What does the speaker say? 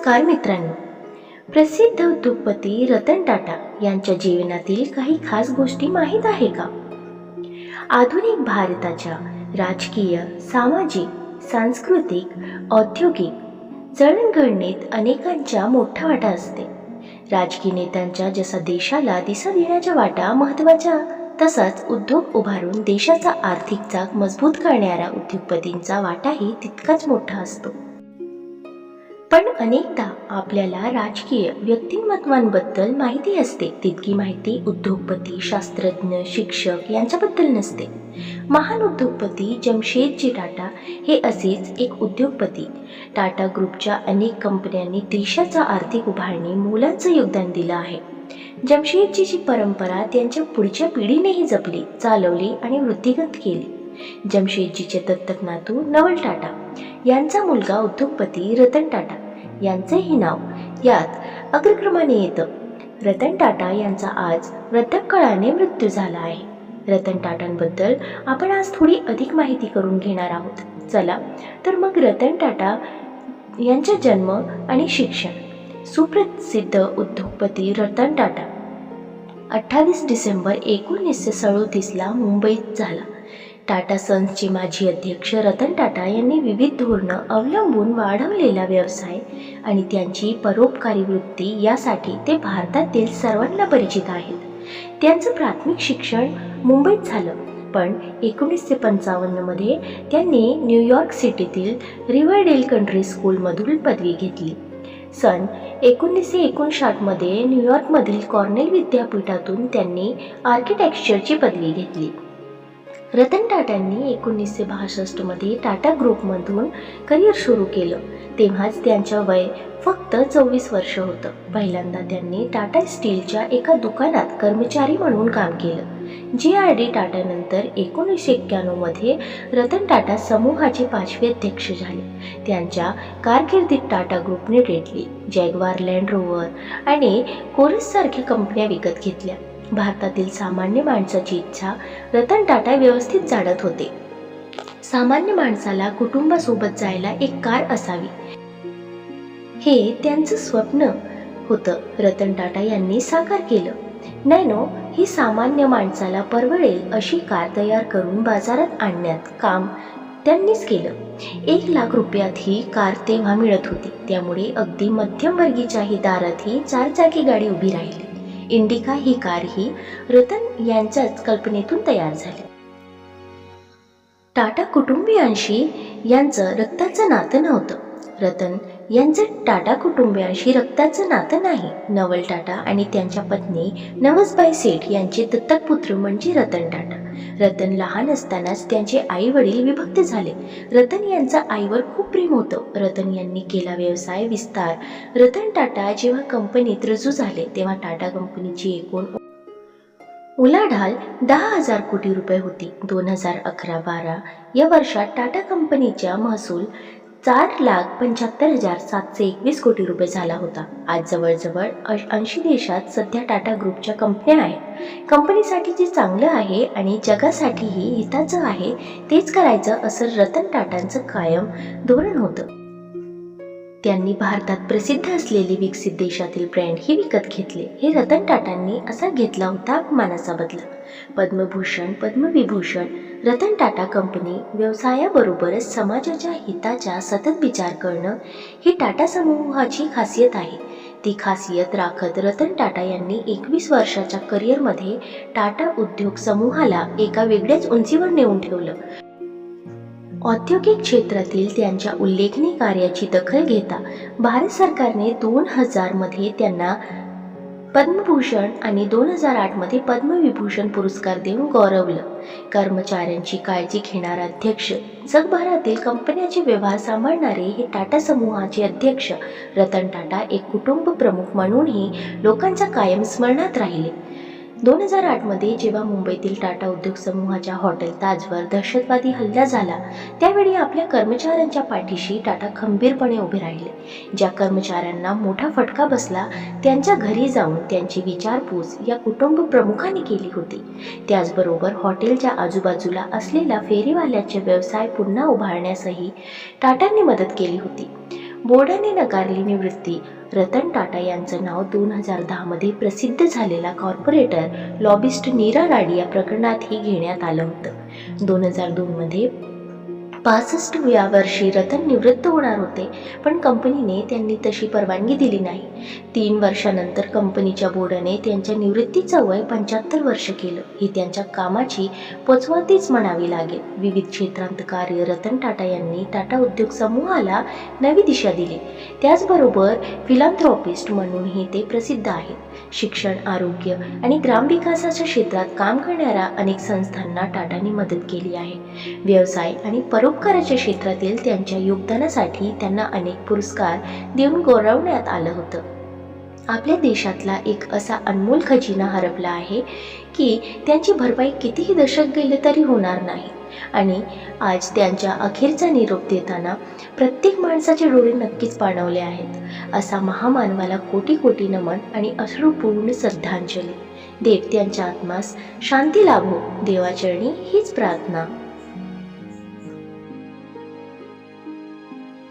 नमस्कार मित्रांनो, प्रसिद्ध उद्योगपती रतन टाटा यांच्या जीवनातील काही खास गोष्टी माहीत आहे का? आधुनिक भारताच्या राजकीय, सामाजिक, सांस्कृतिक, औद्योगिक जडणघडणीत अनेकांचा मोठा वाटा असते. राजकीय नेत्यांच्या जसा देशाला दिशा देण्याच्या वाटा महत्त्वाच्या, तसाच उद्योग उभारून देशाचा आर्थिक चाक मजबूत करणाऱ्या उद्योगपतींचा वाटाही तितकाच मोठा असतो. पण अनेकदा आपल्याला राजकीय व्यक्तिमत्वांबद्दल माहिती असते, तितकी माहिती उद्योगपती, शास्त्रज्ञ, शिक्षक यांच्याबद्दल नसते. महान उद्योगपती जमशेदजी टाटा हे असेच एक उद्योगपती. टाटा ग्रुपच्या अनेक कंपन्यांनी देशाच्या आर्थिक उभारणी मोलाचं योगदान दिलं आहे. जमशेदजीची परंपरा त्यांच्या पुढच्या पिढीनेही जपली, चालवली आणि वृद्धिंगत केली. जमशेदजीचे दत्तक नातू नवल टाटा यांचा मुलगा उद्योगपती रतन टाटा यांचेही नाव यात अग्रक्रमाने येतं. रतन टाटा यांचा आज वृद्धापकाळाने मृत्यू झाला आहे. रतन टाटांबद्दल आपण आज थोडी अधिक माहिती करून घेणार आहोत. चला तर मग रतन टाटा यांचा जन्म आणि शिक्षण. सुप्रसिद्ध उद्योगपती रतन टाटा 28 डिसेंबर 1937 मुंबईत झाला. टाटा सन्सचे माजी अध्यक्ष रतन टाटा यांनी विविध धोरणं अवलंबून वाढवलेला व्यवसाय आणि त्यांची परोपकारी वृत्ती यासाठी ते भारतातील सर्वांना परिचित आहेत. त्यांचं प्राथमिक शिक्षण मुंबईत झालं, पण 1955 मध्ये त्यांनी न्यूयॉर्क सिटीतील रिव्हरडेल कंट्री स्कूलमधून पदवी घेतली. सन 1959 मध्ये न्यूयॉर्कमधील कॉर्नेल विद्यापीठातून त्यांनी आर्किटेक्चरची पदवी घेतली. रतन टाटांनी 1962 मध्ये टाटा ग्रुपमधून करिअर सुरू केलं. तेव्हाच त्यांचं वय फक्त 24 वर्ष होतं. पहिल्यांदा त्यांनी टाटा स्टीलच्या एका दुकानात कर्मचारी म्हणून काम केलं. JRD टाटानंतर 1991 मध्ये रतन टाटा समूहाचे 5वे अध्यक्ष झाले. त्यांच्या कारकिर्दीत टाटा ग्रुपने टेटली, जॅग्वार, लँड रोव्हर आणि कोरस सारख्या कंपन्या विकत घेतल्या. भारतातील सामान्य माणसाची इच्छा रतन टाटा व्यवस्थित जाणत होते. सामान्य माणसाला कुटुंबासोबत जायला एक कार असावी, हे त्यांचं स्वप्न होतं. रतन टाटा यांनी साकार केलं. नॅनो ही सामान्य माणसाला परवडेल अशी कार तयार करून बाजारात आणण्यात काम त्यांनीच केलं. 1 लाख रुपयात ही कार तेव्हा मिळत होती, त्यामुळे अगदी मध्यमवर्गीच्याही दारात ही 4 चाकी गाडी उभी राहिली. इंडिका ही कार ही रतन यांच्याच कल्पनेतून तयार झाली. टाटा कुटुंबियांशी यांचं रक्ताचं नातं नव्हतं. रतन यांचं टाटा कुटुंबियांशी रक्ताचं नातं नाही. नवल टाटा आणि त्यांच्या पत्नी नवसबाई सेठ यांचे दत्तक पुत्र म्हणजे रतन टाटा. रतन लहान असतानाच त्यांचे आई वडील विभक्त झाले. रतन यांचा आईवर खूप प्रेम होतं. रतन यांनी केला व्यवसाय विस्तार. रतन टाटा जेव्हा कंपनीत रुजू झाले तेव्हा टाटा कंपनीची एकूण उलाढाल 10,000 कोटी रुपये होती. 2011-12 या वर्षात टाटा कंपनीचा महसूल 4,75,721 कोटी रुपये झाला होता. आज जवळजवळ 80 देशात सध्या टाटा ग्रुपच्या कंपन्या आहेत. कंपनीसाठी जे चांगलं आहे आणि जगासाठीही हिताचं आहे तेच करायचं असं रतन टाटांचं कायम धोरण होतं. त्यांनी भारतात प्रसिद्ध असलेली विकसित देशातील ब्रँड ही विकत घेतले. हे रतन टाटांनी असा घेतला होता अपमानाचा बदला. पद्मभूषण, पद्मविभूषण. रतन टाटा कंपनी व्यवसायाबरोबरच समाजाच्या हिताचा सतत विचार करणं ही टाटा समूहाची खासियत आहे. ती खासियत राखत रतन टाटा यांनी 21 वर्षाच्या करिअरमध्ये टाटा उद्योग समूहाला एका वेगळ्याच उंचीवर नेऊन ठेवलं. औद्योगिक क्षेत्रातील त्यांच्या उल्लेखनीय कार्याची दखल घेता भारत सरकारने 2000 मध्ये त्यांना पद्मभूषण आणि 2008 मध्ये पद्मविभूषण पुरस्कार देऊन गौरवलं. कर्मचाऱ्यांची काळजी घेणारा अध्यक्ष, जगभरातील कंपन्यांचे व्यवहार सांभाळणारे हे टाटा समूहाचे अध्यक्ष रतन टाटा एक कुटुंब प्रमुख म्हणूनही लोकांच्या कायम स्मरणात राहिले. 2008 मध्ये जेव्हा मुंबईतील टाटा उद्योग समूहाच्या हॉटेल ताजवर दहशतवादी हल्ला झाला, त्यावेळी आपल्या कर्मचाऱ्यांच्या पाठीशी टाटा खंबीरपणे उभे राहिले. ज्या कर्मचाऱ्यांना मोठा फटका बसला त्यांच्या घरी जाऊन त्यांची विचारपूस या कुटुंब प्रमुखांनी केली होती. त्याचबरोबर हॉटेलच्या आजूबाजूला असलेला फेरीवाल्याचे व्यवसाय पुन्हा उभारण्यासही टाटांनी मदत केली होती. बोर्डाने नकारली निवृत्ती. रतन टाटा यांचं नाव 2010 मध्ये प्रसिद्ध झालेला कॉर्पोरेटर लॉबिस्ट नीरा राडी या प्रकरणातही घेण्यात आलं होतं. 2002 मध्ये 65व्या वर्षी रतन निवृत्त होणार होते, पण कंपनीने त्यांनी तशी परवानगी दिली नाही. 3 वर्षानंतर कंपनीच्या बोर्डाने त्यांच्या निवृत्तीचं वय 75 वर्ष केलं. ही त्यांच्या कामाची पोचपावतीच म्हणावी लागेल. विविध क्षेत्रांत कार्य रतन टाटा यांनी टाटा उद्योग समूहाला नवी दिशा दिली. त्याचबरोबर फिलॅन्थ्रॉपिस्ट म्हणूनही ते प्रसिद्ध आहेत. शिक्षण, आरोग्य आणि ग्रामविकासाच्या क्षेत्रात काम करणाऱ्या अनेक संस्थांना टाटांनी मदत केली आहे. व्यवसाय आणि परोपकाराच्या क्षेत्रातील त्यांच्या योगदानासाठी त्यांना अनेक पुरस्कार देऊन गौरवण्यात आलं होतं. आपल्या देशातला एक असा अनमोल खजिना हरपला आहे की त्यांची भरपाई कितीही दशक गेले तरी होणार नाही. आणि आज त्यांच्या अखेरचा निरोप देताना प्रत्येक माणसाचे डोळे नक्कीच पाणवले आहेत. असा महामानवाला कोटी कोटी नमन आणि अश्रुपूर्ण श्रद्धांजली. देव त्यांच्या आत्मास शांती लाभो, देवाचरणी हीच प्रार्थना.